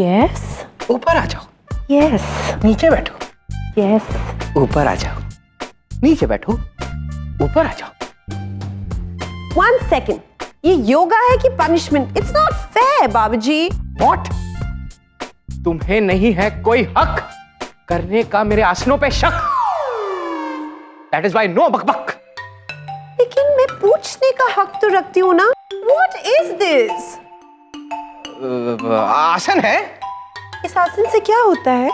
Yes. ऊपर आ जाओ। Yes. नीचे बैठो। यस। ऊपर आ जाओ। नीचे बैठो। ऊपर आ जाओ। 1 सेकेंड, ये योगा है कि पनिशमेंट? इट्स नॉट फेयर बाबूजी। व्हाट? तुम्हें नहीं है कोई हक करने का मेरे आसनों पे शक। दैट इज वाई नो बकबक। लेकिन मैं पूछने का हक तो रखती हूँ ना। What is this? आसन है। इस आसन से क्या होता है?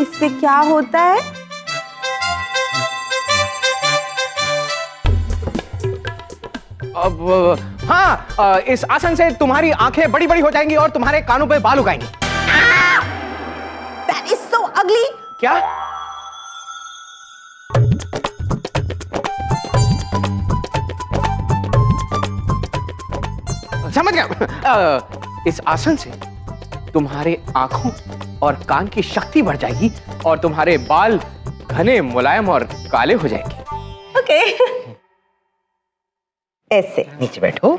इससे क्या होता है? अब हाँ, इस आसन से तुम्हारी आंखें बड़ी बड़ी हो जाएंगी और तुम्हारे कानों पे बाल उगाएंगे। That is so ugly. क्या? समझ गया। इस आसन से तुम्हारे आंखों और कान की शक्ति बढ़ जाएगी और तुम्हारे बाल घने, मुलायम और काले हो जाएंगे। Okay. ऐसे। नीचे बैठो।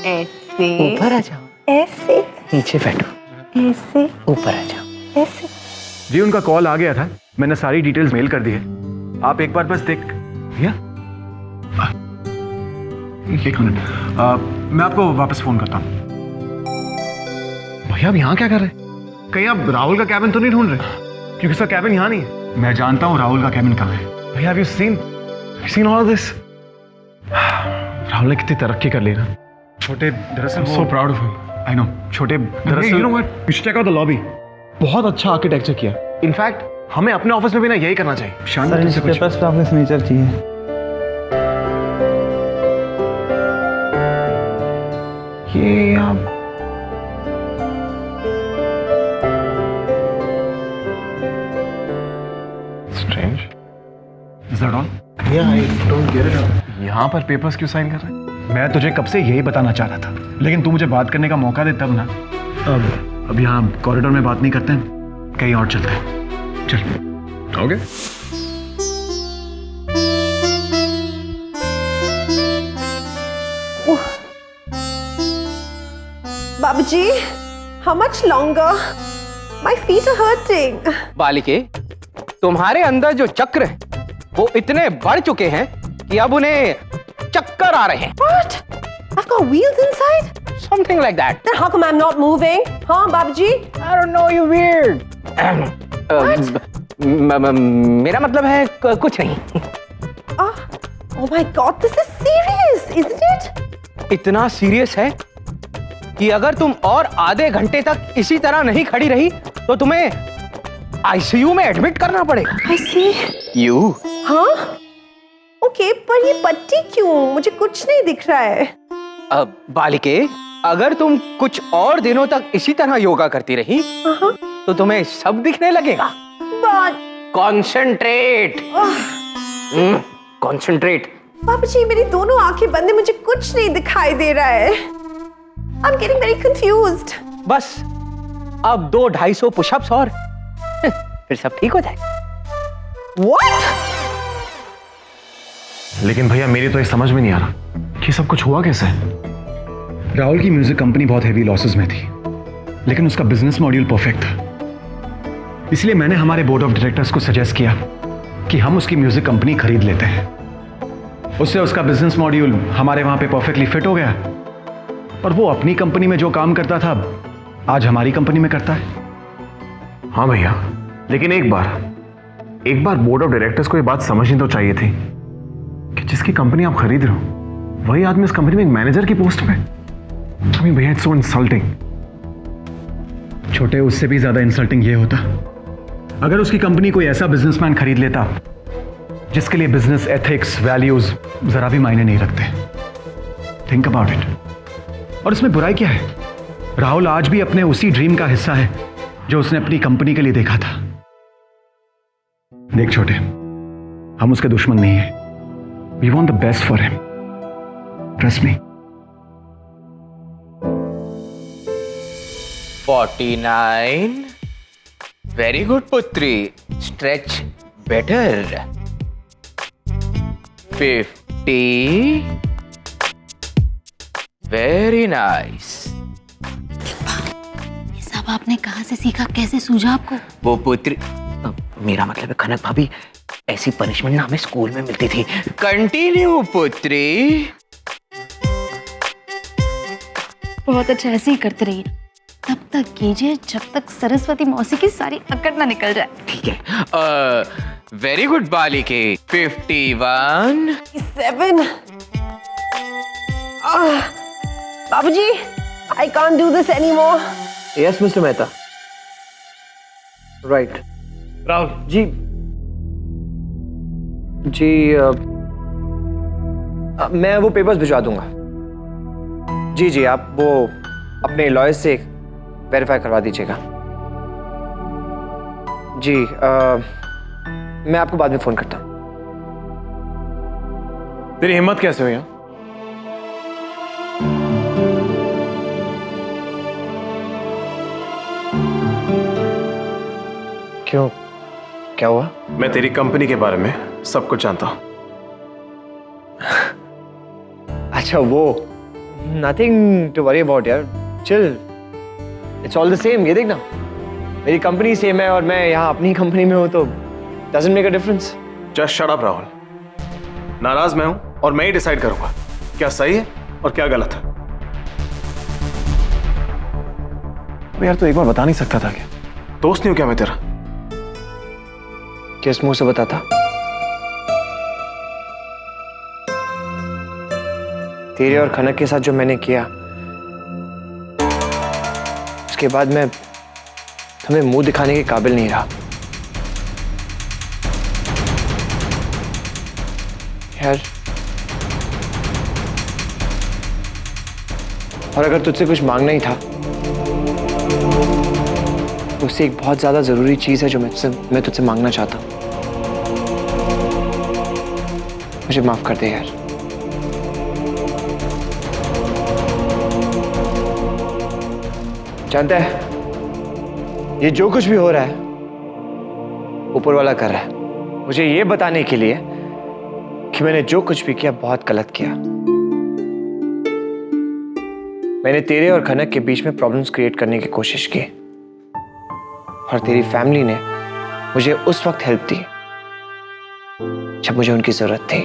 ऐसे। ऊपर आ जाओ। ऐसे। नीचे बैठो। ऐसे। ऊपर आ जाओ। ऐसे। जी उनका कॉल आ गया था, मैंने सारी डिटेल्स मेल कर दी है। आप एक बार बस देख भैया। एक मिनट, मैं आपको वापस फोन करता हूँ। भैया आप यहाँ क्या कर रहे हैं? कहीं आप राहुल का कैबिन तो नहीं ढूंढ रहे? क्योंकि उसका कैबिन यहाँ नहीं है। मैं जानता हूँ राहुल का कैबिन कहाँ है। भैया have you seen all this? Rahul ने कितनी तरक्की कर ली ना। छोटे दरअसल so proud of him. I know. छोटे दरअसल you know what, you should check out the lobby. बहुत अच्छा आर्किटेक्चर किया। इनफैक्ट हमें अपने ऑफिस में भी ना यही करना चाहिए। शांति से कुछ पेपर्स पे आपके सिग्नेचर चाहिए। ये आप स्ट्रेंज। Is that all? या आई डोंट गेट इट। यहाँ पर पेपर्स क्यों साइन कर रहे हैं? मैं तुझे कब से यही बताना चाह रहा था, लेकिन तू मुझे बात करने का मौका दे तब ना। अब यहाँ कॉरिडोर में बात नहीं करते हैं, कहीं और चलते हैं। चल। ओके। बाबूजी, how much longer? My feet are hurting. बालिके, तुम्हारे अंदर जो चक्र है वो इतने बढ़ चुके हैं कि अब उन्हें चक्कर आ रहे हैं। What? I've got wheels inside? Something like that. Then how come I'm not moving? हाँ बाबूजी? I don't know, you weird. मेरा मतलब है कुछ नहीं। Oh my God, this is serious, isn't it? इतना सीरियस है कि अगर तुम और आधे घंटे तक इसी तरह नहीं खड़ी रही तो तुम्हें आईसीयू में एडमिट करना पड़ेगा। I see. यू? हाँ? ओके, पर ये पट्टी क्यों? मुझे कुछ नहीं दिख रहा है। अब बालिके, अगर तुम कुछ और दिनों तक इसी तरह योगा करती रही तो तुम्हें सब दिखने लगेगा। But concentrate. कॉन्सेंट्रेट। बाबूजी, मेरी दोनों आंखें बंद है, मुझे कुछ नहीं दिखाई दे रहा है। I'm getting very confused. बस अब 200-250 पुशअप्स और फिर सब ठीक हो जाएगा। What? लेकिन भैया मेरी तो ये समझ में नहीं आ रहा कि सब कुछ हुआ कैसे। राहुल की म्यूजिक कंपनी बहुत हेवी लॉसेस में थी, लेकिन उसका बिजनेस मॉड्यूल परफेक्ट था। इसलिए मैंने हमारे बोर्ड ऑफ डायरेक्टर्स को सजेस्ट किया कि हम उसकी म्यूजिक कंपनी खरीद लेते हैं। उससे उसका बिजनेस मॉड्यूल हमारे वहां पे परफेक्टली फिट हो गया और वो अपनी कंपनी में जो काम करता था आज हमारी कंपनी में करता है। हाँ भैया, लेकिन एक बार बोर्ड ऑफ डायरेक्टर्स को ये बात समझनी तो चाहिए थी कि जिसकी कंपनी आप खरीद रहे हो वही आदमी इस कंपनी में एक मैनेजर की पोस्ट पे। I mean, भैया इट्स सो इंसल्टिंग। छोटे, उससे भी ज्यादा इंसल्टिंग ये होता अगर उसकी कंपनी कोई ऐसा बिजनेसमैन खरीद लेता जिसके लिए बिजनेस एथिक्स, वैल्यूज जरा भी मायने नहीं रखते। Think about it. और इसमें बुराई क्या है? राहुल आज भी अपने उसी ड्रीम का हिस्सा है जो उसने अपनी कंपनी के लिए देखा था। देख छोटे, हम उसके दुश्मन नहीं हैं। We want the best for him, trust me. 49. Very good, Putri. Stretch better. 50. Very nice. ये सब आपने कहाँ से सीखा, कैसे सूझा आपको? वो पुत्री, मेरा मतलब है खनक भाभी, ऐसी पनिशमेंट ना हमें स्कूल में मिलती थी। कंटिन्यू पुत्री। बहुत अच्छा, ऐसे ही करते रहिए। तब तक कीजिए जब तक सरस्वती मौसी की सारी अकड़ ना निकल जाए। ठीक है। Very good बालिके। 51 7 बाबूजी, I can't do this anymore. Yes mister Mehta. Right Rahul ji. जी मैं वो पेपर्स भिजवा दूंगा। जी जी, आप वो अपने लॉयर से वेरीफाई करवा दीजिएगा। जी मैं आपको बाद में फोन करता हूँ। तेरी हिम्मत कैसे हुई? क्यों, क्या हुआ? मैं तेरी कंपनी के बारे में सब कुछ जानता हूँ। अच्छा वो, नथिंग टू वरी अबाउट यार, chill, it's all the same. ये देखना, मेरी कंपनी सेम है और मैं यहाँ अपनी कंपनी में हूँ, तो doesn't make a difference. Just shut up Rahul. नाराज मैं हूँ और मैं ही डिसाइड करूंगा क्या सही है और क्या गलत है। तो यार, तू एक बार बता नहीं सकता था क्या? दोस्त नहीं हूं क्या मैं तेरा? किस मुंह से बताता? तेरे और खनक के साथ जो मैंने किया, उसके बाद मैं तुम्हें मुंह दिखाने के काबिल नहीं रहा। यार, और अगर तुझसे कुछ मांगना ही था, उससे एक बहुत ज्यादा जरूरी चीज है जो मैं तुझसे मांगना चाहता हूं। मुझे माफ कर दे यार। जानता है, ये जो कुछ भी हो रहा है ऊपर वाला कर रहा है, मुझे ये बताने के लिए कि मैंने जो कुछ भी किया बहुत गलत किया। मैंने तेरे और खनक के बीच में प्रॉब्लम्स क्रिएट करने की कोशिश की, और तेरी फैमिली ने मुझे उस वक्त हेल्प दी जब मुझे उनकी जरूरत थी।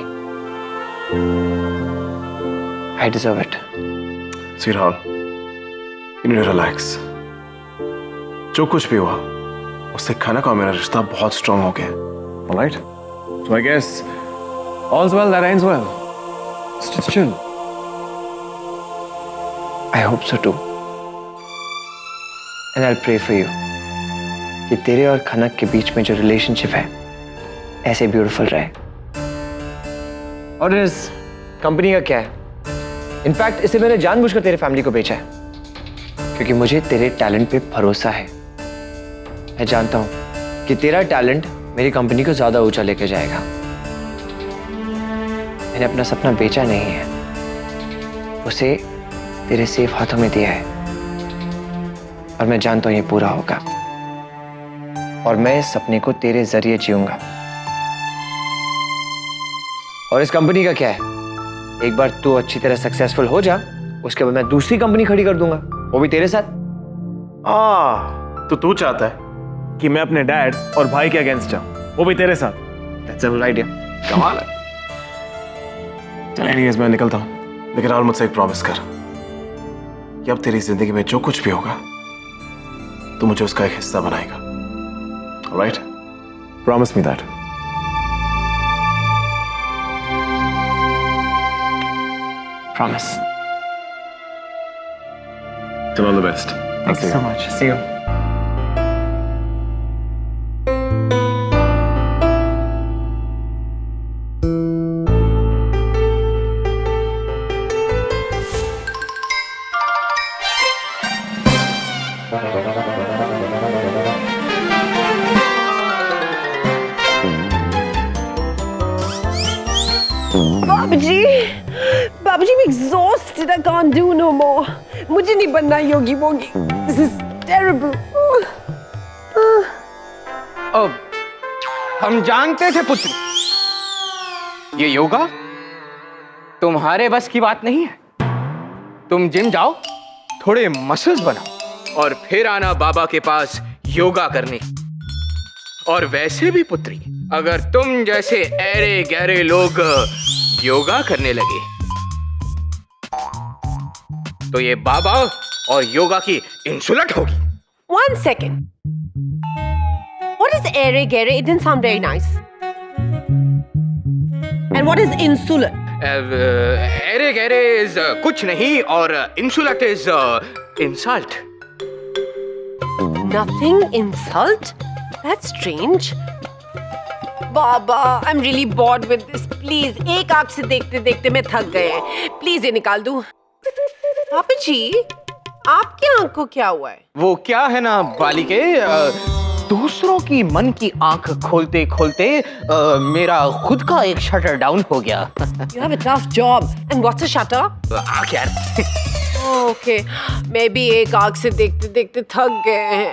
I deserve it. See Rahul, you need to relax. जो कुछ भी हुआ, उससे खनक और मेरा रिश्ता बहुत स्ट्रांग हो गया। Alright? So I guess all's well that ends well. Just chill. I hope so too. And I'll pray for you कि तेरे और खनक के बीच में जो रिलेशनशिप है ऐसे ब्यूटीफुल रहे। और इस कंपनी का क्या है? इनफैक्ट इसे मैंने जानबूझकर तेरे फैमिली को बेचा है, क्योंकि मुझे तेरे टैलेंट पे भरोसा है। मैं जानता हूं कि तेरा टैलेंट मेरी कंपनी को ज्यादा ऊंचा लेके जाएगा। मैंने अपना सपना बेचा नहीं है, उसे तेरे सेफ हाथों में दिया है, और मैं जानता हूं ये पूरा होगा, और मैं इस सपने को तेरे जरिए जीऊंगा। और इस कंपनी का क्या है? एक बार तू अच्छी तरह सक्सेसफुल हो जा, उसके बाद मैं दूसरी कंपनी खड़ी कर दूंगा, वो भी तेरे साथ। तो तू चाहता है कि मैं अपने डैड और भाई के अगेंस्ट जाऊं, वो भी तेरे साथ? That's a good idea. कमाल है। चल एनीवेज, मैं निकलता हूं, लेकिन राहुल मुझसे एक प्रॉमिस कर कि अब तेरी जिंदगी में जो कुछ भी होगा तू मुझे उसका एक हिस्सा बनाएगा। Alright? Promise me that. Promise. All the best. Thank you so much. See you. बाबूजी, बाबूजी, I'm exhausted. I can't do no more. मुझे नहीं बनना योगी वोगी. This is terrible. हम जानते थे पुत्र, ये योगा तुम्हारे बस की बात नहीं है। तुम जिम जाओ, थोड़े मसल्स बनाओ और फिर आना बाबा के पास योगा करने। और वैसे भी पुत्री, अगर तुम जैसे ऐरे गहरे लोग योगा करने लगे तो ये बाबा और योगा की इंसुलट होगी। 1 second. What is ere gere? It didn't sound very nice. And what is insulant? ऐरे गहरे इज कुछ नहीं और insult is insult. Nothing insult? That's strange. Baba, I'm really bored with this. Please, एक आंख से देखते देखते मैं थक गए हैं। प्लीज ये निकाल दूं। पापा जी, आपकी आंख को क्या हुआ है? वो क्या है ना बालिके, दूसरों की मन की आंख खोलते खोलते मेरा खुद का एक शटर डाउन हो गया। You have a tough job. And what's a shutter? आंख यार। ओके, मैं भी एक आंख से देखते देखते थक गए हैं।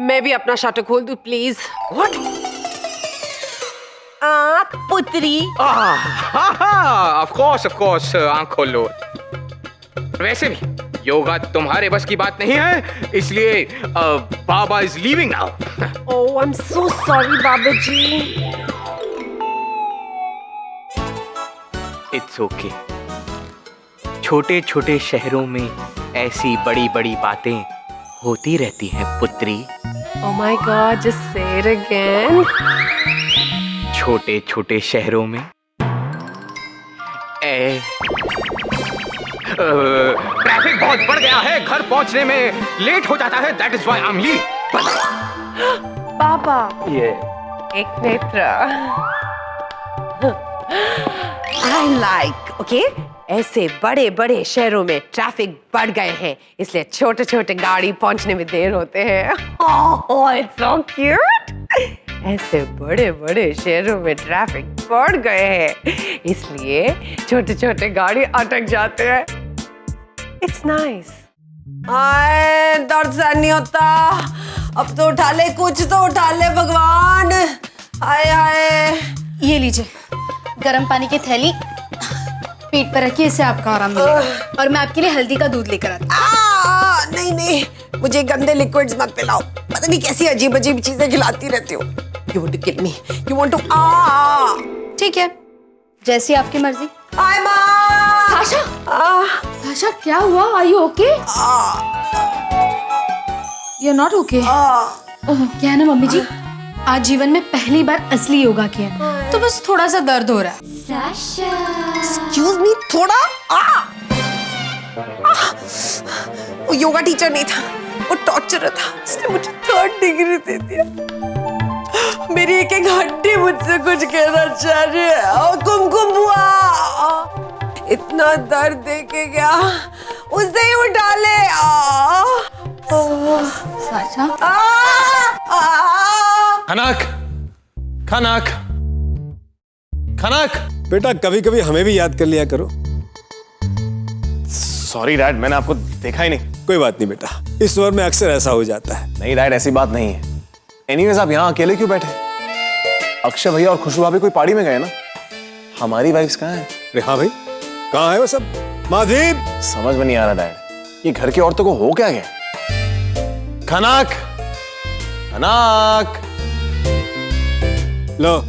मैं भी अपना शटर खोल दूं प्लीज। What? आंख पुत्री। ऑफ कोर्स आंख खोल लो। वैसे भी योगा तुम्हारे बस की बात नहीं है, इसलिए Baba is leaving now. Oh, I'm so sorry, Baba ji. It's okay. छोटे छोटे शहरों में ऐसी बड़ी बड़ी बातें होती रहती हैं पुत्री। Oh my God, just say it again. छोटे छोटे शहरों में ट्रैफिक बहुत बढ़ गया है, घर पहुंचने में लेट हो जाता है, that is why I am leave. बाबा, ये एक नेत्र। I like, okay? ऐसे बड़े बड़े शहरों में ट्रैफिक बढ़ गए हैं, इसलिए छोटे छोटे गाड़ी पहुंचने में देर होते हैं। Oh, it's so cute. ऐसे बड़े बड़े शहरों में ट्रैफिक बढ़ गए हैं, इसलिए छोटे छोटे गाड़ी अटक जाते हैं। It's nice. आए, दर्शन नहीं होता। अब तो उठा ले, कुछ तो उठा ले भगवान। आए आए। ये लीजिए गर्म पानी की थैली, पीठ पर रखिए, इससे आपका आराम मिलेगा। और मैं आपके लिए हल्दी का दूध लेकर आती हूँ। नहीं नहीं, मुझे गंदे लिक्विड्स मत पिलाओ। पता नहीं कैसी अजीब अजीब चीजें खिलाती रहती हो। You want to kill me? You want to? ठीक है, जैसी आपकी मर्जी। Hi, माँ। साशा, साशा क्या हुआ? Are you okay? You're not okay? ओह, क्या है ना मम्मी जी, आज जीवन में पहली बार असली योगा किया है, तो बस थोड़ा सा दर्द हो रहा है। Excuse me, थोड़ा? वो योगा टीचर नहीं था, वो टॉर्चरर था। उसने मुझे 3rd डिग्री दे दिया। मेरी एक एक हड्डी मुझसे कुछ कहना चाह रही है। कुमकुम बुआ, इतना दर्द देके क्या, उसे ही उठा ले। साशा, खनक, खनक, खनक। बेटा कभी कभी हमें भी याद कर लिया करो। सॉरी डैड, मैंने आपको देखा ही नहीं। कोई बात नहीं बेटा, इस उम्र में अक्सर ऐसा हो जाता है। नहीं डैड, ऐसी बात नहीं है। एनीवेज आप यहाँ अकेले क्यों बैठे? अक्षय भैया और खुशबू भाभी कोई पार्टी में गए ना? हमारी वाइफ्स कहाँ हैं? अरे हाँ भाई, कहाँ है वो सब? माधीप, समझ में नहीं आ रहा डैड, ये घर की औरतों को हो क्या गया? खनक, खनक। लो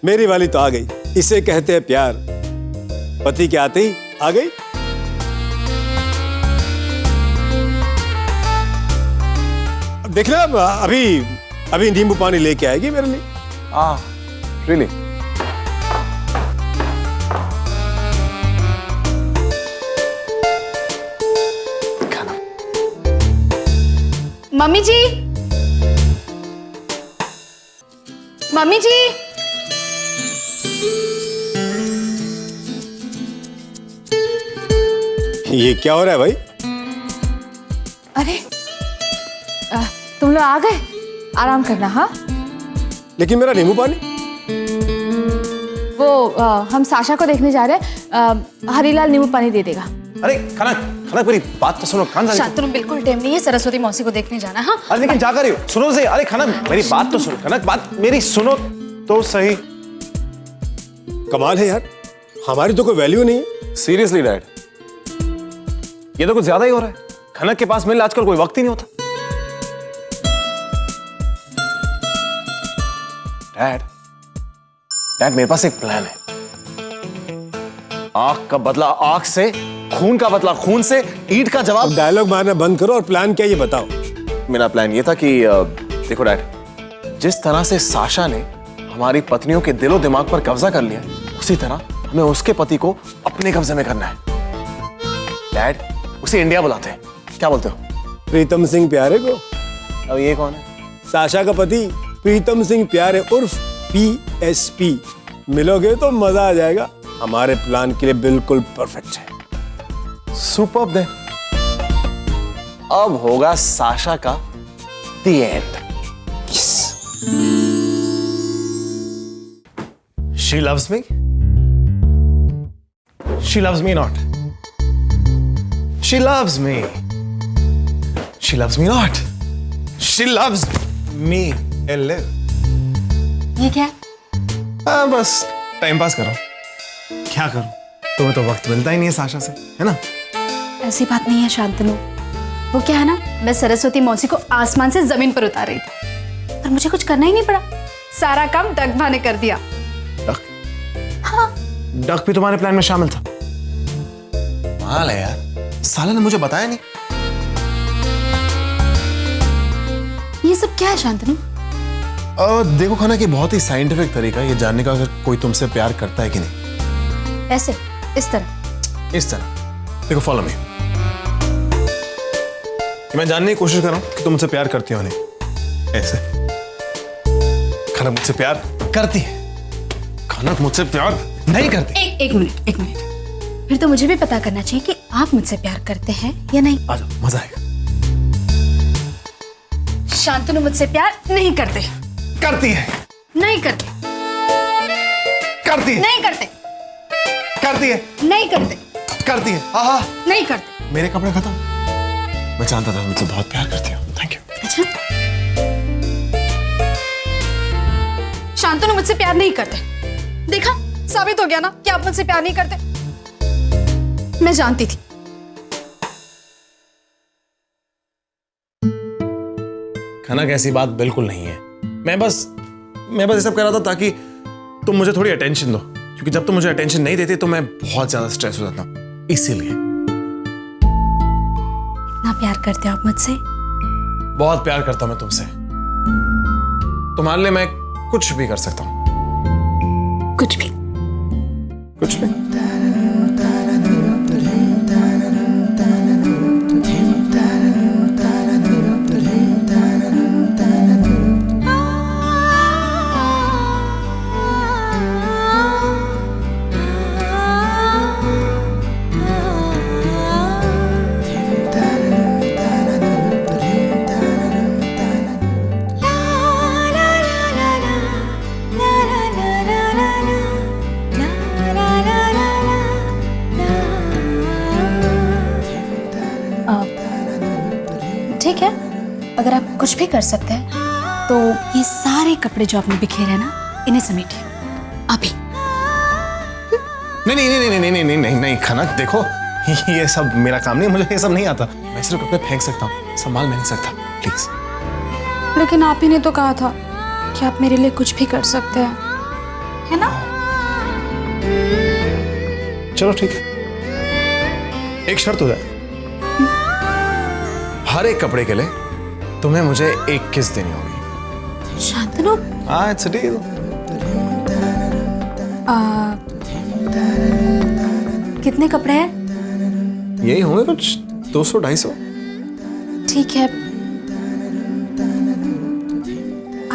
मेरी वाली तो आ गई। इसे कहते हैं प्यार। पति के आते ही आ गई। अब देखना, अभी नींबू पानी लेके आएगी मेरे लिए। रियली? मम्मी जी, मम्मी जी, ये क्या हो रहा है भाई? अरे तुम लोग आ गए, आराम करना। हाँ, लेकिन मेरा नींबू पानी? वो हम साशा को देखने जा रहे हैं, हरीलाल नींबू पानी दे देगा। अरे खनक, खनक मेरी बात तो सुनो। कान शांतनु, बिल्कुल टाइम नहीं है, सरस्वती मौसी को देखने जाना है। हाँ, अरे लेकिन जा कर रही हो, सुनो से। अरे खनक मेरी बात तो सुनो, खनक बात मेरी सुनो तो सही। कमाल है यार, हमारी तो कोई वैल्यू नहीं है। सीरियसली डैड, ये तो कुछ ज्यादा ही हो रहा है। खनक के पास मिलने आजकल कोई वक्त ही नहीं होता। डैड, मेरे पास एक प्लान है। आग का बदला आग से, खून का बदला खून से, ईंट का जवाब। डायलॉग मारना बंद करो और प्लान क्या ये बताओ। मेरा प्लान ये था कि देखो डैड, जिस तरह से साशा ने हमारी पत्नियों के दिलो दिमाग पर कब्जा कर लिया, उसी तरह हमें उसके पति को अपने कब्जे में करना है। डैड, उसे इंडिया बुलाते हैं, क्या बोलते हो? प्रीतम सिंह प्यारे को। अब ये कौन है? साशा का पति प्रीतम सिंह प्यारे उर्फ PSP। मिलोगे तो मजा आ जाएगा। हमारे प्लान के लिए बिल्कुल परफेक्ट है। सुपर्ब दे। अब होगा साशा का the end. She loves me. She loves me not. She loves me. She loves me not. She loves me. live. ये क्या है? हाँ, बस टाइम पास करो। क्या करूं? तुम्हें तो वक्त मिलता ही नहीं है साशा से, है ना? ऐसी बात नहीं है शांतनु। वो क्या है ना, मैं सरस्वती मौसी को आसमान से जमीन पर उतार रही थी और मुझे कुछ करना ही नहीं पड़ा। सारा काम डक भा ने कर दिया। डक? हाँ। डक भी तुम्हारे प्लान में शामिल था? कमाल है यार, साला ने मुझे बताया नहीं। ये सब क्या है शांतनु? देखो खाना कि बहुत ही साइंटिफिक तरीका है ये जानने का अगर कोई तुमसे प्यार करता है कि नहीं। ऐसे, इस तरह देखो, फॉलो मी। मैं जानने की कोशिश कर रहा हूं कि तुम मुझसे प्यार करती हो नहीं। ऐसे खाना मुझसे प्यार करती है, खाना मुझसे प्यार नहीं करती। एक मिनट। फिर तो मुझे भी पता करना चाहिए कि आप मुझसे प्यार करते हैं या नहीं। आ जाओ, मजा आएगा। शांतनु मुझसे प्यार नहीं करते। करती है। नहीं करते। करती है। नहीं करते। करती है। नहीं करते। करती है। हाँ, नहीं करते। मेरे कपड़े खत्म। मैं जानता था मुझसे बहुत प्यार करती हो। Thank you. अच्छा, शांतनु मुझसे प्यार नहीं करते। देखा, साबित हो गया ना कि आप मुझसे प्यार नहीं करते। मैं जानती थी। खाना कैसी बात बिल्कुल नहीं है। मैं बस ये सब कर रहा था ताकि तुम मुझे थोड़ी अटेंशन दो, क्योंकि जब तुम मुझे अटेंशन नहीं देती तो मैं बहुत ज्यादा स्ट्रेस हो जाता हूं। इसीलिए। इतना प्यार करते हो आप मुझसे? बहुत प्यार करता हूं मैं तुमसे। तुम्हारे लिए मैं कुछ भी कर सकता हूं। कुछ भी? कुछ भी। ठीक है, अगर आप कुछ भी कर सकते हैं तो ये सारे कपड़े जो आपने बिखेरे हैं ना, इन्हें समेटिए अभी। नहीं खनक, देखो ये सब मेरा काम नहीं, मुझे ये सब नहीं आता। मैं सिर्फ कपड़े फेंक सकता हूँ, संभाल मैं नहीं सकता। प्लीज। लेकिन आप ही ने तो कहा था कि आप मेरे लिए कुछ भी कर सकते हैं, है ना? चलो ठीक है, एक शर्त हो जाए। हर एक कपड़े के लिए तुम्हें मुझे एक किस देनी होगी। शांतनु, हाँ, इट्स अ डील। कितने कपड़े हैं? यही होंगे कुछ 200-250। ठीक है,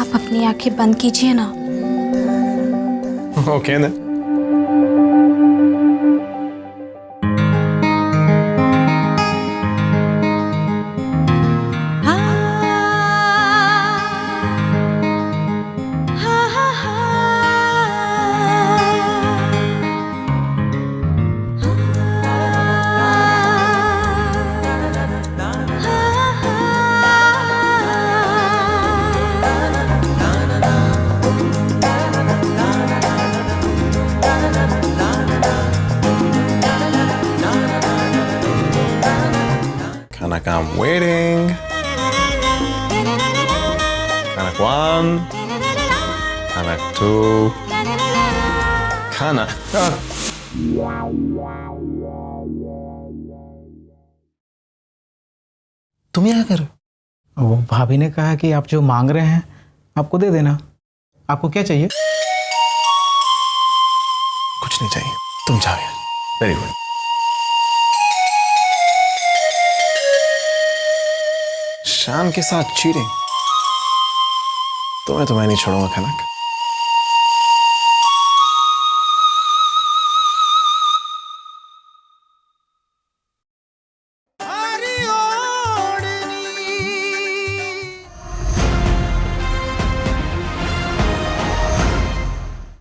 आप अपनी आंखें बंद कीजिए ना। ओके ना। I'm waiting. Kanak 1. Kanak 2. Kanak. तुम यहाँ कर रहे हो? वो भाभी ने कहा कि आप जो मांग रहे हैं आपको दे देना। आपको क्या चाहिए? कुछ नहीं चाहिए, तुम जाओ यार। Very good. शान के साथ चीटिंग, तुम्हें तो मैं नहीं छोड़ूंगा खनक।